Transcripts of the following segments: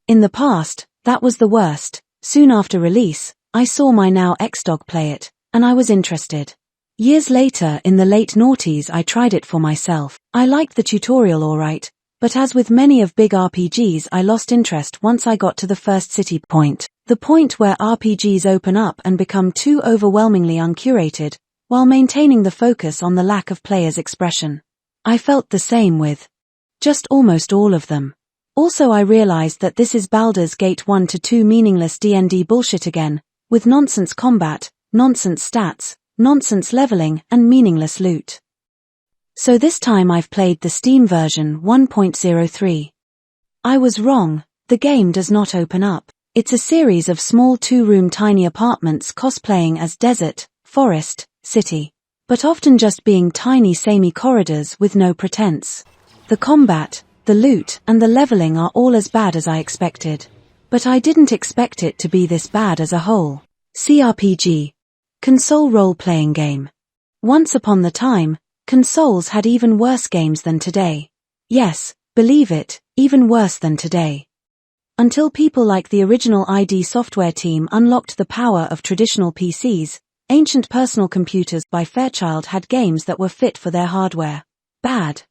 In the past, that was the worst. Soon after release, I saw my now ex-dog play it, and I was interested. Years later, in the late noughties, I tried it for myself. I liked the tutorial alright, but as with many of big RPGs, I lost interest once I got to the first city point. The point where RPGs open up and become too overwhelmingly uncurated, while maintaining the focus on the lack of players' expression. I felt the same with just almost all of them. Also, I realized that this is Baldur's Gate 1 to 2 meaningless D&D bullshit again, with nonsense combat, nonsense stats, nonsense leveling, and meaningless loot. So this time I've played the Steam version 1.03. I was wrong, the game does not open up. It's a series of small 2-room tiny apartments cosplaying as desert, forest, city. But often just being tiny samey corridors with no pretense. The combat, the loot, and the leveling are all as bad as I expected. But I didn't expect it to be this bad as a whole. CRPG. Console role-playing game. Once upon the time, consoles had even worse games than today. Yes, believe it, even worse than today. Until people like the original ID Software team unlocked the power of traditional PCs, ancient personal computers by Fairchild had games that were fit for their hardware. Bad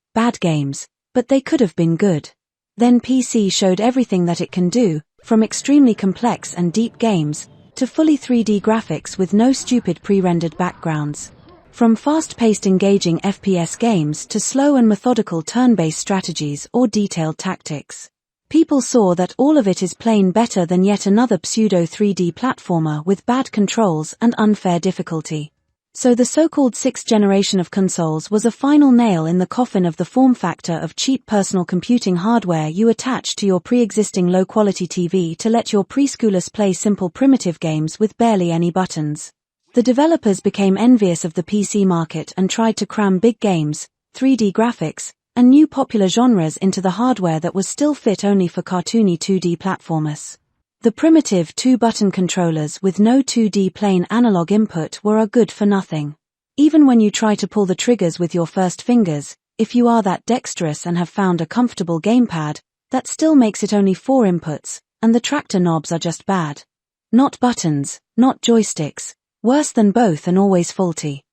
games. But they could have been good. Then PC showed everything that it can do, from extremely complex and deep games, to fully 3D graphics with no stupid pre-rendered backgrounds. From fast-paced engaging FPS games to slow and methodical turn-based strategies or detailed tactics. People saw that all of it is plain better than yet another pseudo 3D platformer with bad controls and unfair difficulty. So the so-called sixth generation of consoles was a final nail in the coffin of the form factor of cheap personal computing hardware you attach to your pre-existing low-quality TV to let your preschoolers play simple primitive games with barely any buttons. The developers became envious of the PC market and tried to cram big games, 3D graphics, and new popular genres into the hardware that was still fit only for cartoony 2D platformers. The primitive 2-button controllers with no 2D plain analog input were good for nothing. Even when you try to pull the triggers with your first fingers, if you are that dexterous and have found a comfortable gamepad, that still makes it only 4 inputs, and the tractor knobs are just bad. Not buttons, not joysticks, worse than both and always faulty.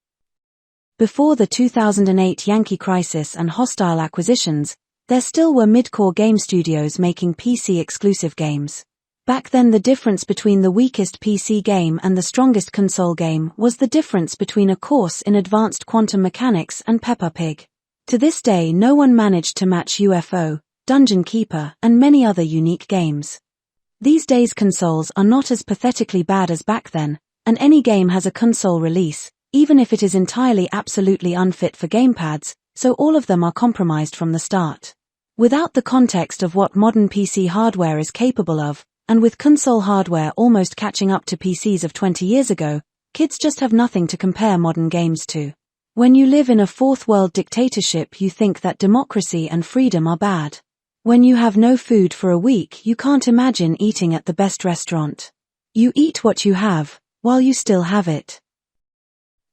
Before the 2008 Yankee crisis and hostile acquisitions, there still were mid-core game studios making PC-exclusive games. Back then the difference between the weakest PC game and the strongest console game was the difference between a course in advanced quantum mechanics and Peppa Pig. To this day no one managed to match UFO, Dungeon Keeper, and many other unique games. These days consoles are not as pathetically bad as back then, and any game has a console release, even if it is entirely absolutely unfit for gamepads, so all of them are compromised from the start. Without the context of what modern PC hardware is capable of, and with console hardware almost catching up to PCs of 20 years ago, kids just have nothing to compare modern games to. When you live in a fourth world dictatorship you think that democracy and freedom are bad. When you have no food for a week you can't imagine eating at the best restaurant. You eat what you have, while you still have it.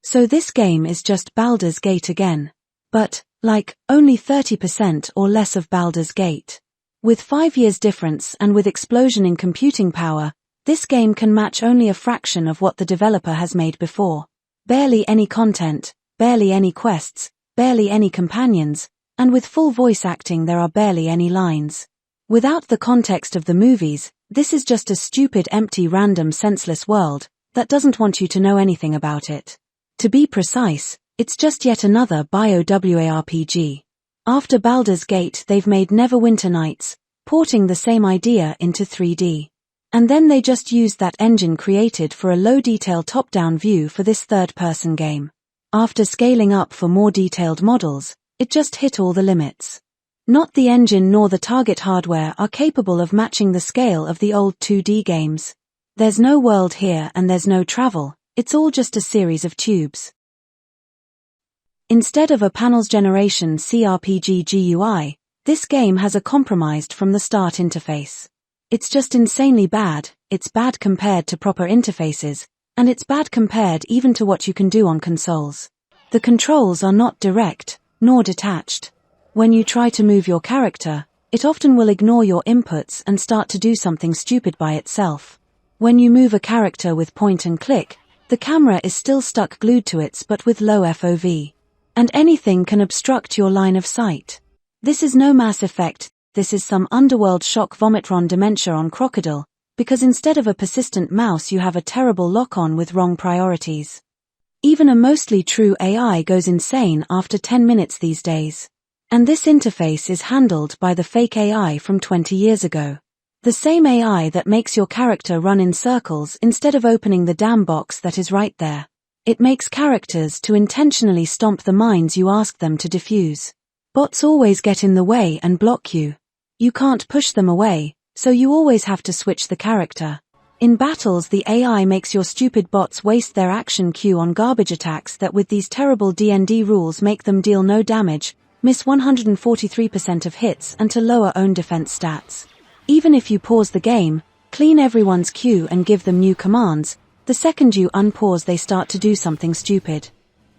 So this game is just Baldur's Gate again. But, like, only 30% or less of Baldur's Gate. With 5 years difference and with explosion in computing power, this game can match only a fraction of what the developer has made before. Barely any content, barely any quests, barely any companions, and with full voice acting there are barely any lines. Without the context of the movies, this is just a stupid empty random senseless world that doesn't want you to know anything about it. To be precise, it's just yet another BioWARPG. After Baldur's Gate they've made Neverwinter Nights, porting the same idea into 3D. And then they just used that engine created for a low-detail top-down view for this third-person game. After scaling up for more detailed models, it just hit all the limits. Not the engine nor the target hardware are capable of matching the scale of the old 2D games. There's no world here and there's no travel, it's all just a series of tubes. Instead of a panels generation CRPG GUI, this game has a compromised from the start interface. It's just insanely bad, it's bad compared to proper interfaces, and it's bad compared even to what you can do on consoles. The controls are not direct, nor detached. When you try to move your character, It often will ignore your inputs and start to do something stupid by itself. When you move a character with point and click, the camera is still stuck glued to it but with low FOV. And anything can obstruct your line of sight. This is no Mass Effect, this is some underworld shock vomitron dementia on Crocodile, because instead of a persistent mouse you have a terrible lock-on with wrong priorities. Even a mostly true AI goes insane after 10 minutes these days. And this interface is handled by the fake AI from 20 years ago. The same AI that makes your character run in circles instead of opening the damn box that is right there. It makes characters to intentionally stomp the mines you ask them to defuse. Bots always get in the way and block you. You can't push them away, so you always have to switch the character. In battles the AI makes your stupid bots waste their action queue on garbage attacks that with these terrible D&D rules make them deal no damage, miss 143% of hits and to lower own defense stats. Even if you pause the game, clean everyone's queue and give them new commands, the second you unpause they start to do something stupid.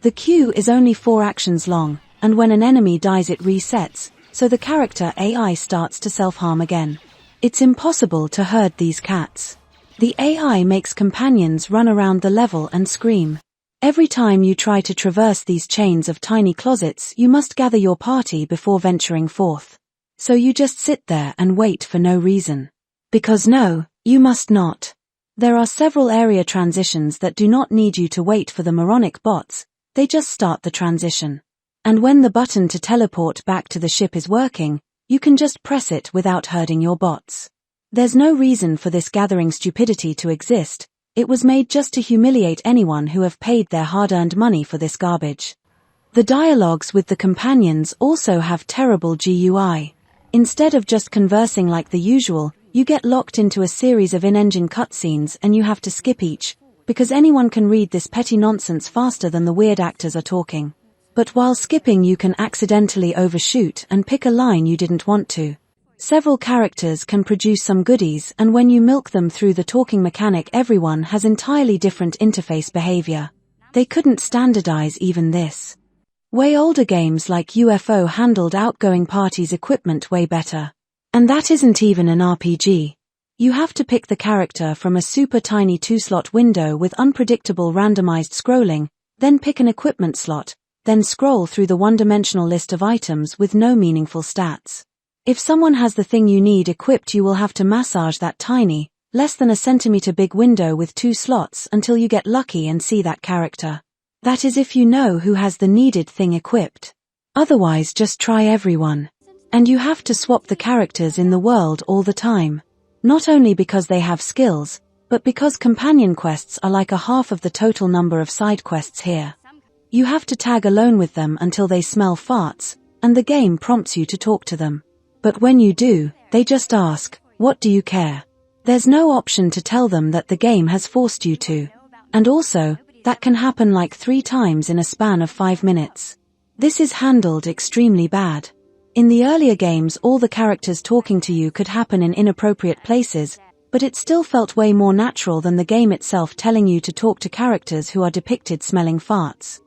The queue is only 4 actions long, and when an enemy dies it resets, so the character AI starts to self-harm again. It's impossible to herd these cats. The AI makes companions run around the level and scream. Every time you try to traverse these chains of tiny closets you must gather your party before venturing forth. So you just sit there and wait for no reason. Because no, you must not. There are several area transitions that do not need you to wait for the moronic bots, they just start the transition. And when the button to teleport back to the ship is working, you can just press it without hurting your bots. There's no reason for this gathering stupidity to exist, it was made just to humiliate anyone who have paid their hard-earned money for this garbage. The dialogues with the companions also have terrible GUI. Instead of just conversing like the usual, you get locked into a series of in-engine cutscenes and you have to skip each, because anyone can read this petty nonsense faster than the weird actors are talking. But while skipping you can accidentally overshoot and pick a line you didn't want to. Several characters can produce some goodies and when you milk them through the talking mechanic everyone has entirely different interface behavior. They couldn't standardize even this. Way older games like UFO handled outgoing parties' equipment way better. And that isn't even an RPG. You have to pick the character from a super tiny 2-slot window with unpredictable randomized scrolling, then pick an equipment slot, then scroll through the one-dimensional list of items with no meaningful stats. If someone has the thing you need equipped you will have to massage that tiny, less than a centimeter big window with 2 slots until you get lucky and see that character. That is if you know who has the needed thing equipped. Otherwise just try everyone. And you have to swap the characters in the world all the time. Not only because they have skills, but because companion quests are like a half of the total number of side quests here. You have to tag alone with them until they smell farts, and the game prompts you to talk to them. But when you do, they just ask, "What do you care?" There's no option to tell them that the game has forced you to. And also, that can happen like 3 times in a span of 5 minutes. This is handled extremely bad. In the earlier games all the characters talking to you could happen in inappropriate places, but it still felt way more natural than the game itself telling you to talk to characters who are depicted smelling farts.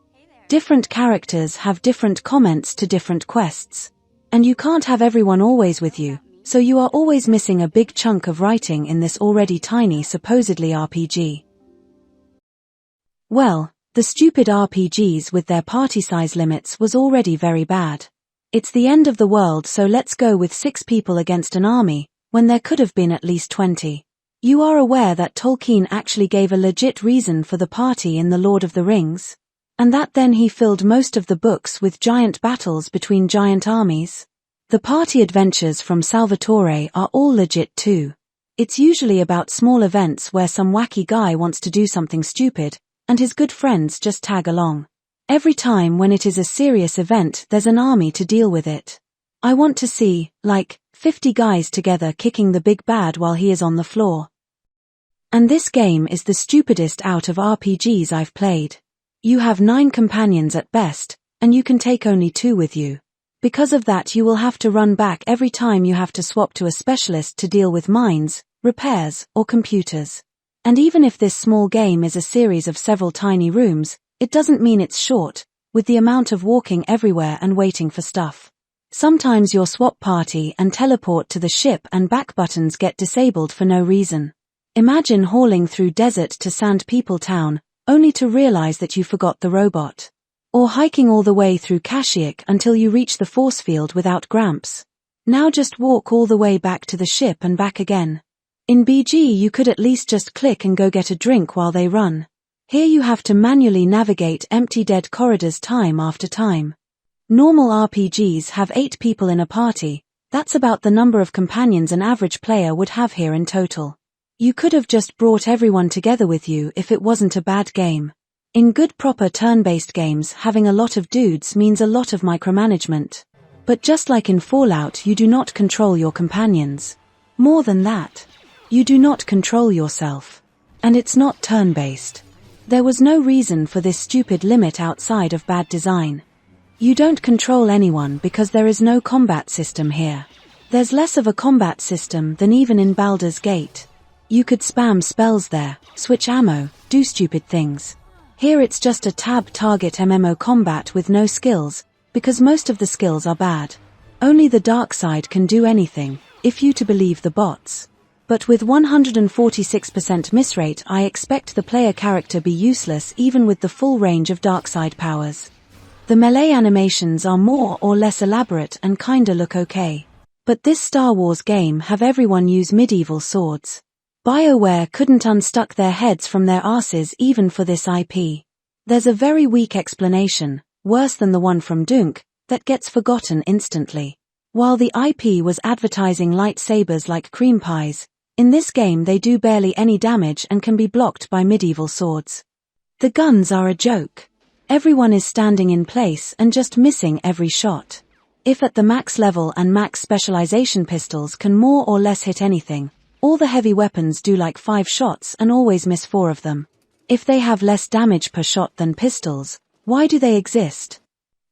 Different characters have different comments to different quests. And you can't have everyone always with you, so you are always missing a big chunk of writing in this already tiny supposedly RPG. Well, the stupid RPGs with their party size limits was already very bad. It's the end of the world so let's go with 6 people against an army, when there could have been at least 20. You are aware that Tolkien actually gave a legit reason for the party in The Lord of the Rings? And that then he filled most of the books with giant battles between giant armies? The party adventures from Salvatore are all legit too. It's usually about small events where some wacky guy wants to do something stupid, and his good friends just tag along. Every time when it is a serious event there's an army to deal with it. I want to see, like, 50 guys together kicking the big bad while he is on the floor. And this game is the stupidest out of RPGs I've played. You have 9 companions at best, and you can take only 2 with you. Because of that you will have to run back every time you have to swap to a specialist to deal with mines, repairs, or computers. And even if this small game is a series of several tiny rooms, it doesn't mean it's short, with the amount of walking everywhere and waiting for stuff. Sometimes your swap party and teleport to the ship and back buttons get disabled for no reason. Imagine hauling through desert to Sand People Town, only to realize that you forgot the robot. Or hiking all the way through Kashyyyk until you reach the force field without Gramps. Now just walk all the way back to the ship and back again. In BG you could at least just click and go get a drink while they run. Here you have to manually navigate empty dead corridors time after time. Normal RPGs have 8 people in a party, that's about the number of companions an average player would have here in total. You could have just brought everyone together with you if it wasn't a bad game. In good proper turn-based games, having a lot of dudes means a lot of micromanagement. But just like in Fallout, you do not control your companions. More than that, you do not control yourself. And it's not turn-based. There was no reason for this stupid limit outside of bad design. You don't control anyone because there is no combat system here. There's less of a combat system than even in Baldur's Gate. You could spam spells there, switch ammo, do stupid things. Here it's just a tab target MMO combat with no skills, because most of the skills are bad. Only the dark side can do anything, if you to believe the bots. But with 146% miss rate, I expect the player character be useless even with the full range of dark side powers. The melee animations are more or less elaborate and kinda look okay. But this Star Wars game have everyone use medieval swords. BioWare couldn't unstuck their heads from their asses even for this IP. There's a very weak explanation, worse than the one from Dunk, that gets forgotten instantly. While the IP was advertising lightsabers like cream pies, in this game they do barely any damage and can be blocked by medieval swords. The guns are a joke. Everyone is standing in place and just missing every shot. If at the max level and max specialization pistols can more or less hit anything, all the heavy weapons do like 5 shots and always miss 4 of them. If they have less damage per shot than pistols, why do they exist?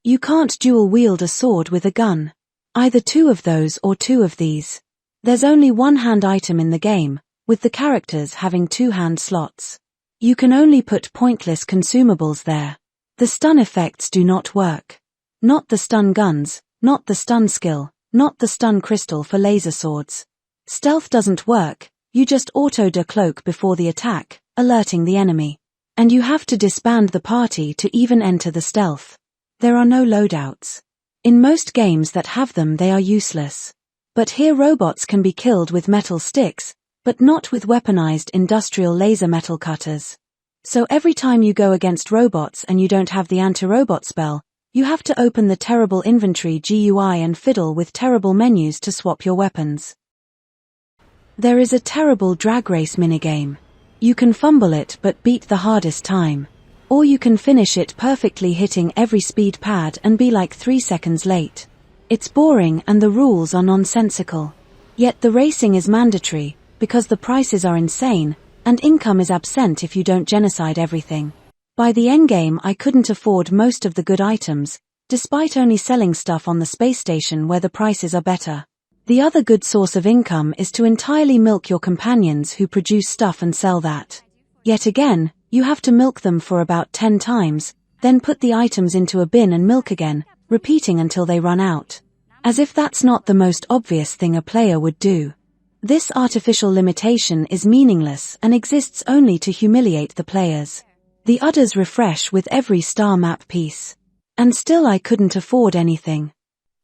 You can't dual wield a sword with a gun. Either 2 of those or 2 of these. There's only one hand item in the game, with the characters having 2 hand slots. You can only put pointless consumables there. The stun effects do not work. Not the stun guns, not the stun skill, not the stun crystal for laser swords. Stealth doesn't work, you just auto-decloak before the attack, alerting the enemy. And you have to disband the party to even enter the stealth. There are no loadouts. In most games that have them they are useless. But here robots can be killed with metal sticks, but not with weaponized industrial laser metal cutters. So every time you go against robots and you don't have the anti-robot spell, you have to open the terrible inventory GUI and fiddle with terrible menus to swap your weapons. There is a terrible drag race minigame. You can fumble it but beat the hardest time. Or you can finish it perfectly hitting every speed pad and be like 3 seconds late. It's boring and the rules are nonsensical. Yet the racing is mandatory, because the prices are insane, and income is absent if you don't genocide everything. By the endgame I couldn't afford most of the good items, despite only selling stuff on the space station where the prices are better. The other good source of income is to entirely milk your companions who produce stuff and sell that. Yet again, you have to milk them for about 10 times, then put the items into a bin and milk again, repeating until they run out. As if that's not the most obvious thing a player would do. This artificial limitation is meaningless and exists only to humiliate the players. The others refresh with every star map piece. And still I couldn't afford anything.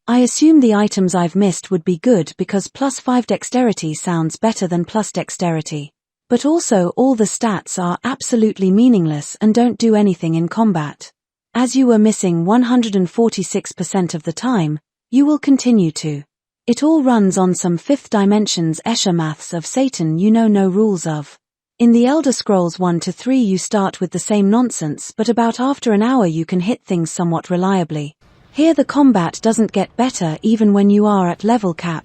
I assume the items I've missed would be good because +5 dexterity sounds better than plus dexterity. But also all the stats are absolutely meaningless and don't do anything in combat. As you were missing 146% of the time, you will continue to. It all runs on some 5th dimensions Escher maths of Satan you know no rules of. In the Elder Scrolls 1 to 3 you start with the same nonsense but about after an hour you can hit things somewhat reliably. Here the combat doesn't get better even when you are at level cap.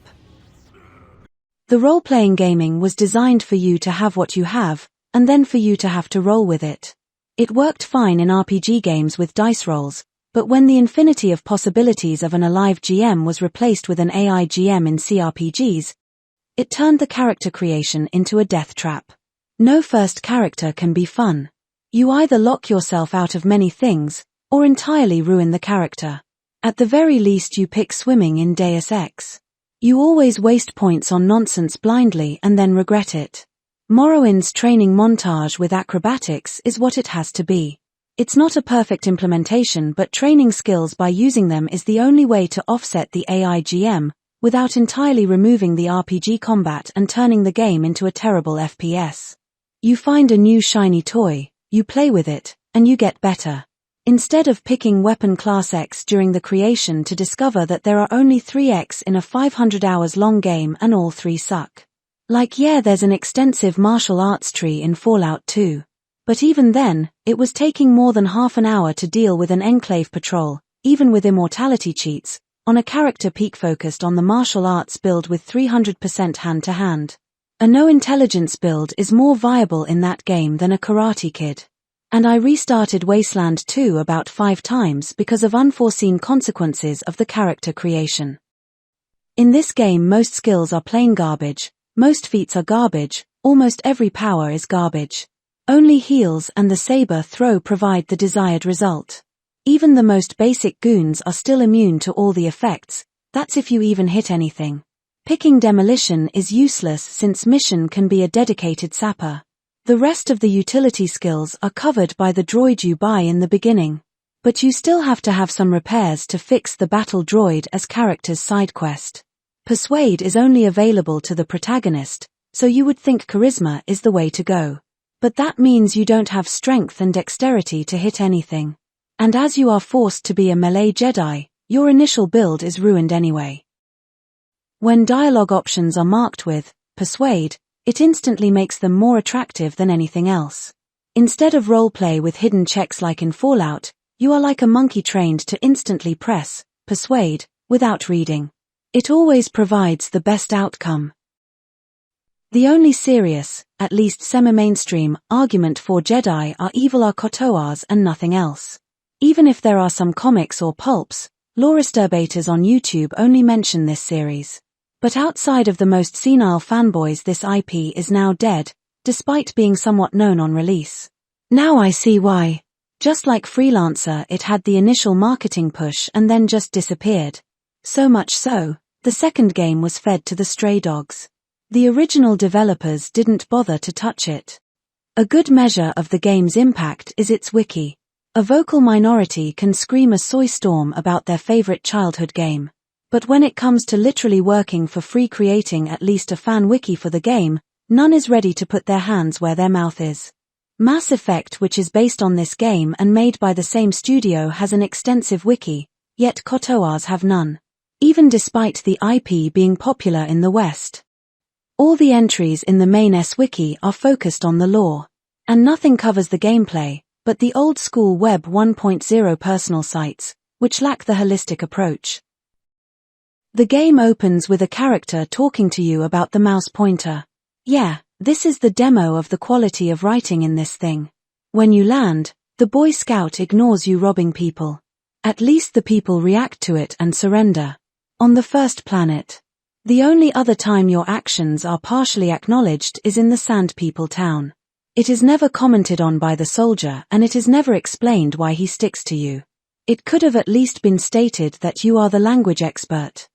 The role-playing gaming was designed for you to have what you have, and then for you to have to roll with it. It worked fine in RPG games with dice rolls, but when the infinity of possibilities of an alive GM was replaced with an AI GM in CRPGs, it turned the character creation into a death trap. No first character can be fun. You either lock yourself out of many things, or entirely ruin the character. At the very least you pick swimming in Deus Ex. You always waste points on nonsense blindly and then regret it. Morrowind's training montage with acrobatics is what it has to be. It's not a perfect implementation, but training skills by using them is the only way to offset the AIGM, without entirely removing the RPG combat and turning the game into a terrible FPS. You find a new shiny toy, you play with it, and you get better. Instead of picking weapon class X during the creation to discover that there are only 3 X in a 500 hours long game and all 3 suck. Like there's an extensive martial arts tree in Fallout 2. But even then, it was taking more than half an hour to deal with an enclave patrol, even with immortality cheats, on a character peak focused on the martial arts build with 300% hand-to-hand. A no-intelligence build is more viable in that game than a Karate Kid. And I restarted Wasteland 2 about 5 times because of unforeseen consequences of the character creation. In this game most skills are plain garbage, most feats are garbage, almost every power is garbage. Only heals and the saber throw provide the desired result. Even the most basic goons are still immune to all the effects, that's if you even hit anything. Picking demolition is useless since mission can be a dedicated sapper. The rest of the utility skills are covered by the droid you buy in the beginning. But you still have to have some repairs to fix the battle droid as character's side quest. Persuade is only available to the protagonist, so you would think charisma is the way to go. But that means you don't have strength and dexterity to hit anything. And as you are forced to be a melee Jedi, your initial build is ruined anyway. When dialogue options are marked with Persuade, it instantly makes them more attractive than anything else. Instead of roleplay with hidden checks like in Fallout, you are like a monkey trained to instantly press Persuade without reading. It always provides the best outcome. The only serious, at least semi-mainstream, argument for Jedi are evil are Kotoars and nothing else. Even if there are some comics or pulps, lore-disturbators on YouTube only mention this series. But outside of the most senile fanboys this IP is now dead, despite being somewhat known on release. Now I see why. Just like Freelancer, it had the initial marketing push and then just disappeared. So much so, the second game was fed to the stray dogs. The original developers didn't bother to touch it. A good measure of the game's impact is its wiki. A vocal minority can scream a soy storm about their favorite childhood game. But when it comes to literally working for free creating at least a fan wiki for the game, none is ready to put their hands where their mouth is. Mass Effect, which is based on this game and made by the same studio, has an extensive wiki, yet Kotoars have none. Even despite the IP being popular in the West. All the entries in the main S-wiki are focused on the lore. And nothing covers the gameplay, but the old-school Web 1.0 personal sites, which lack the holistic approach. The game opens with a character talking to you about the mouse pointer. Yeah, this is the demo of the quality of writing in this thing. When you land, the Boy Scout ignores you robbing people. At least the people react to it and surrender. On the first planet. The only other time your actions are partially acknowledged is in the Sand People town. It is never commented on by the soldier and it is never explained why he sticks to you. It could have at least been stated that you are the language expert.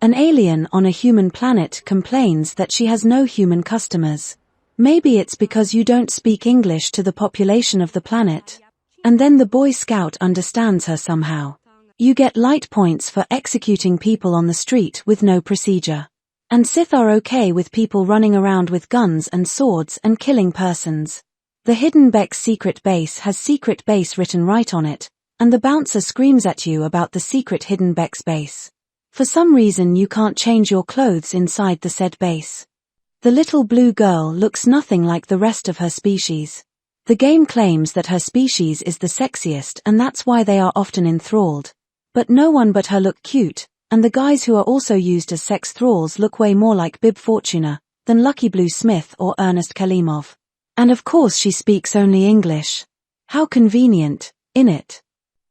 An alien on a human planet complains that she has no human customers. Maybe it's because you don't speak English to the population of the planet. And then the Boy Scout understands her somehow. You get light points for executing people on the street with no procedure. And Sith are okay with people running around with guns and swords and killing persons. The Hidden Beck's secret base has secret base written right on it, and the bouncer screams at you about the secret Hidden Beck's base. For some reason you can't change your clothes inside the said base. The little blue girl looks nothing like the rest of her species. The game claims that her species is the sexiest and that's why they are often enthralled. But no one but her look cute, and the guys who are also used as sex thralls look way more like Bib Fortuna than Lucky Blue Smith or Ernest Kalimov. And of course she speaks only English. How convenient, innit?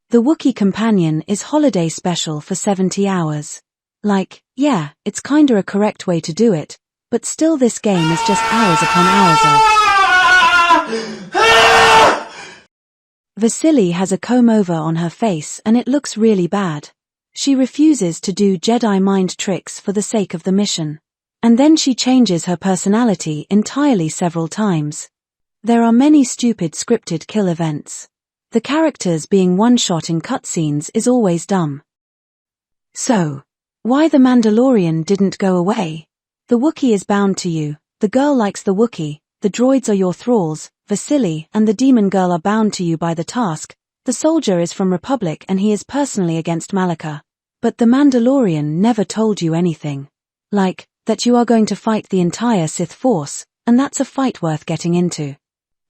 The Wookiee companion is holiday special for 70 hours. Like, yeah, it's kinda a correct way to do it, but still this game is just hours upon hours of. Vasily has a comb over on her face and it looks really bad. She refuses to do Jedi mind tricks for the sake of the mission. And then she changes her personality entirely several times. There are many stupid scripted kill events. The characters being one-shot in cutscenes is always dumb. So, why the Mandalorian didn't go away? The Wookiee is bound to you, the girl likes the Wookiee, the droids are your thralls, Vasily and the demon girl are bound to you by the task, the soldier is from Republic and he is personally against Malika. But the Mandalorian never told you anything. Like, that you are going to fight the entire Sith force, and that's a fight worth getting into.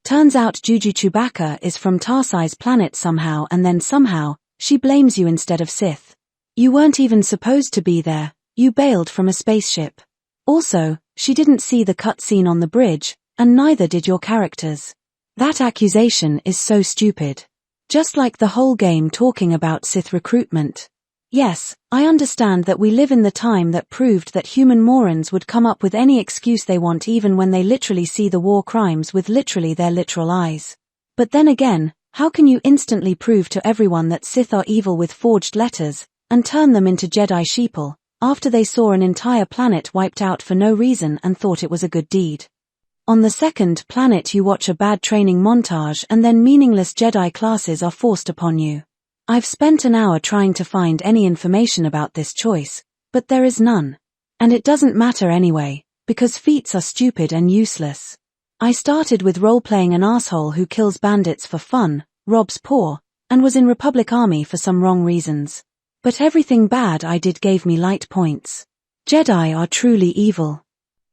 Turns out Juju Chewbacca is from Tarsai's planet somehow and then somehow, she blames you instead of Sith. You weren't even supposed to be there, you bailed from a spaceship. Also, she didn't see the cutscene on the bridge, and neither did your characters. That accusation is so stupid. Just like the whole game talking about Sith recruitment. Yes, I understand that we live in the time that proved that human morons would come up with any excuse they want even when they literally see the war crimes with literally their literal eyes. But then again, how can you instantly prove to everyone that Sith are evil with forged letters, and turn them into Jedi sheeple, after they saw an entire planet wiped out for no reason and thought it was a good deed? On the second planet you watch a bad training montage and then meaningless Jedi classes are forced upon you. I've spent an hour trying to find any information about this choice, but there is none. And it doesn't matter anyway, because feats are stupid and useless. I started with role-playing an asshole who kills bandits for fun, robs poor, and was in Republic Army for some wrong reasons. But everything bad I did gave me light points. Jedi are truly evil.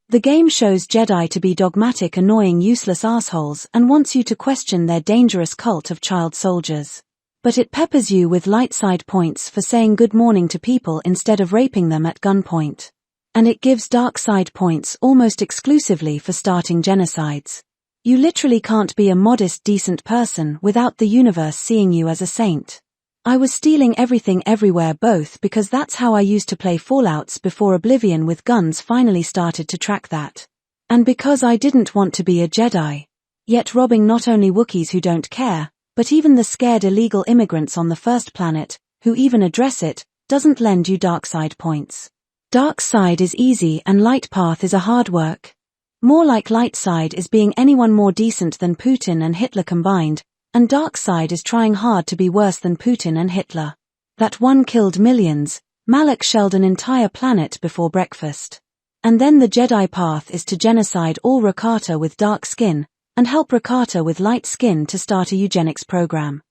The game shows Jedi to be dogmatic, annoying, useless assholes and wants you to question their dangerous cult of child soldiers. But it peppers you with light side points for saying good morning to people instead of raping them at gunpoint. And it gives dark side points almost exclusively for starting genocides. You literally can't be a modest, decent person without the universe seeing you as a saint. I was stealing everything everywhere both because that's how I used to play Fallouts before Oblivion with guns finally started to track that. And because I didn't want to be a Jedi. Yet robbing not only Wookiees who don't care, but even the scared illegal immigrants on the first planet, who even address it, doesn't lend you dark side points. Dark side is easy and light path is a hard work. More like light side is being anyone more decent than Putin and Hitler combined, and dark side is trying hard to be worse than Putin and Hitler. That one killed millions, Malak shelled an entire planet before breakfast. And then the Jedi path is to genocide all Rakata with dark skin, and help Rakata with light skin to start a eugenics program.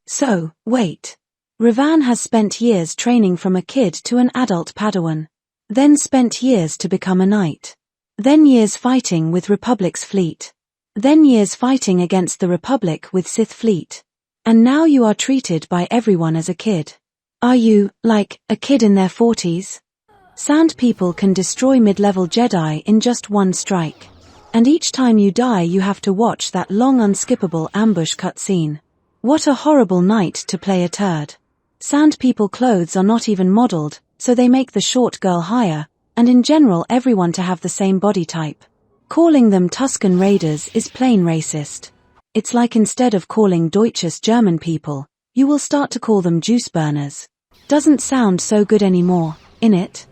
So, wait. Revan has spent years training from a kid to an adult Padawan. Then spent years to become a knight. Then years fighting with Republic's fleet. Then years fighting against the Republic with Sith fleet. And now you are treated by everyone as a kid. Are you, like, a kid in their 40s? Sand people can destroy mid-level Jedi in just one strike. And each time you die you have to watch that long unskippable ambush cutscene. What a horrible night to play a turd. Sand people clothes are not even modeled, so they make the short girl higher, and in general everyone to have the same body type. Calling them Tusken Raiders is plain racist. It's like instead of calling Deutsches German people, you will start to call them juice burners. Doesn't sound so good anymore, innit?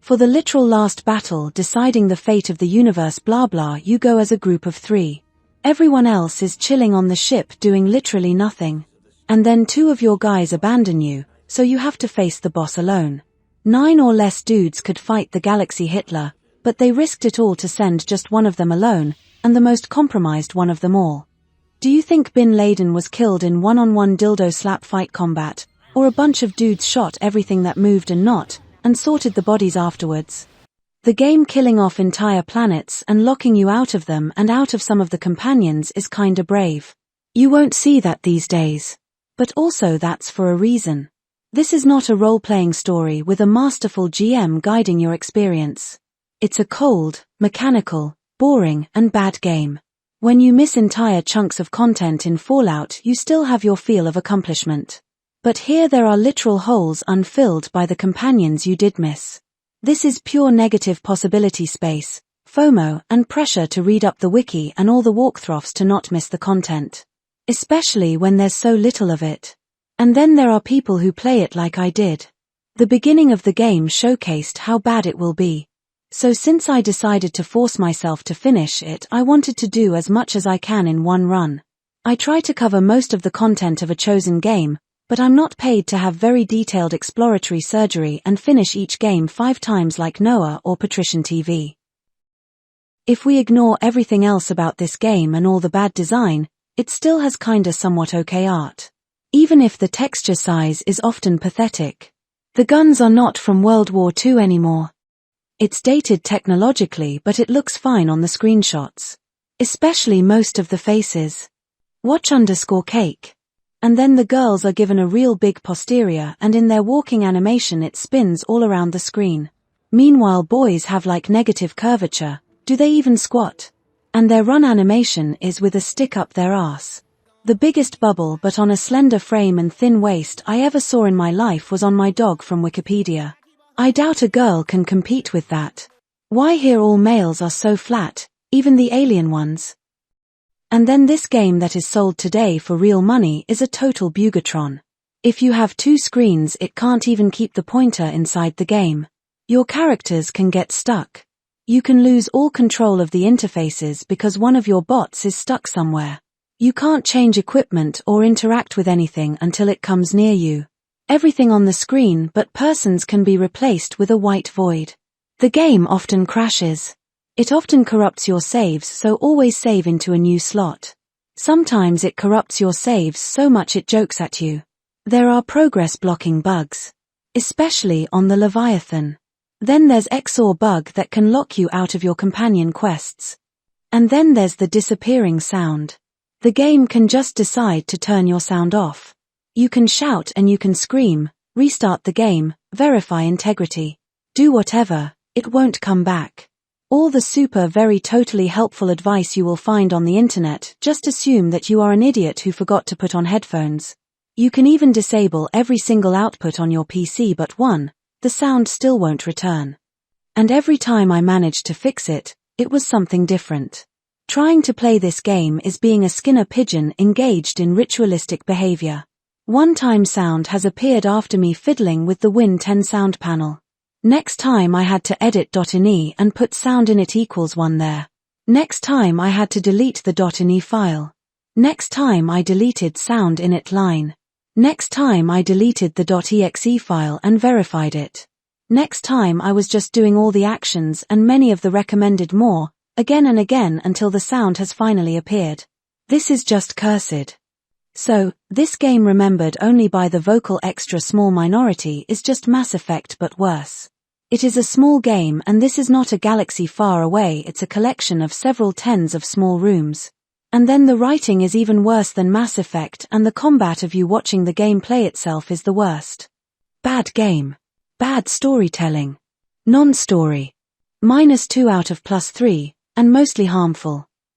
For the literal last battle deciding the fate of the universe blah blah you go as a group of 3. Everyone else is chilling on the ship doing literally nothing. And then 2 of your guys abandon you, so you have to face the boss alone. 9 or less dudes could fight the Galaxy Hitler, but they risked it all to send just one of them alone, and the most compromised one of them all. Do you think Bin Laden was killed in one-on-one dildo slap fight combat, or a bunch of dudes shot everything that moved and not, and sorted the bodies afterwards? The game killing off entire planets and locking you out of them and out of some of the companions is kinda brave. You won't see that these days. But also that's for a reason. This is not a role-playing story with a masterful GM guiding your experience. It's a cold, mechanical, boring, and bad game. When you miss entire chunks of content in Fallout, you still have your feel of accomplishment. But here there are literal holes unfilled by the companions you did miss. This is pure negative possibility space, FOMO, and pressure to read up the wiki and all the walkthroughs to not miss the content. Especially when there's so little of it. And then there are people who play it like I did. The beginning of the game showcased how bad it will be. So since I decided to force myself to finish it, I wanted to do as much as I can in one run. I try to cover most of the content of a chosen game, but I'm not paid to have very detailed exploratory surgery and finish each game 5 times like Noah or Patrician TV. If we ignore everything else about this game and all the bad design, it still has kinda somewhat okay art. Even if the texture size is often pathetic. The guns are not from World War II anymore. It's dated technologically, but it looks fine on the screenshots. Especially most of the faces. Watch_cake. And then the girls are given a real big posterior, and in their walking animation it spins all around the screen. Meanwhile boys have like negative curvature. Do they even squat? And their run animation is with a stick up their ass. The biggest bubble but on a slender frame and thin waist I ever saw in my life was on my dog from Wikipedia. I doubt a girl can compete with that. Why here all males are so flat, even the alien ones? And then this game that is sold today for real money is a total bugatron. If you have 2 screens it can't even keep the pointer inside the game. Your characters can get stuck. You can lose all control of the interfaces because one of your bots is stuck somewhere. You can't change equipment or interact with anything until it comes near you. Everything on the screen but persons can be replaced with a white void. The game often crashes. It often corrupts your saves, so always save into a new slot. Sometimes it corrupts your saves so much it jokes at you. There are progress blocking bugs. Especially on the Leviathan. Then there's XOR bug that can lock you out of your companion quests. And then there's the disappearing sound. The game can just decide to turn your sound off. You can shout and you can scream, restart the game, verify integrity. Do whatever, it won't come back. All the super very totally helpful advice you will find on the internet, just assume that you are an idiot who forgot to put on headphones. You can even disable every single output on your PC but one, the sound still won't return. And every time I managed to fix it, it was something different. Trying to play this game is being a Skinner pigeon engaged in ritualistic behavior. One time sound has appeared after me fiddling with the Win 10 sound panel. Next time I had to edit .ini and put sound in it equals 1 there. Next time I had to delete the .ini file. Next time I deleted sound init line. Next time I deleted the .exe file and verified it. Next time I was just doing all the actions and many of the recommended more, again and again until the sound has finally appeared. This is just cursed. So, this game remembered only by the vocal extra small minority is just Mass Effect but worse. It is a small game and this is not a galaxy far away, it's a collection of several tens of small rooms. And then the writing is even worse than Mass Effect and the combat of you watching the game play itself is the worst. Bad game. Bad storytelling. Non-story. -2 out of +3, and mostly harmful.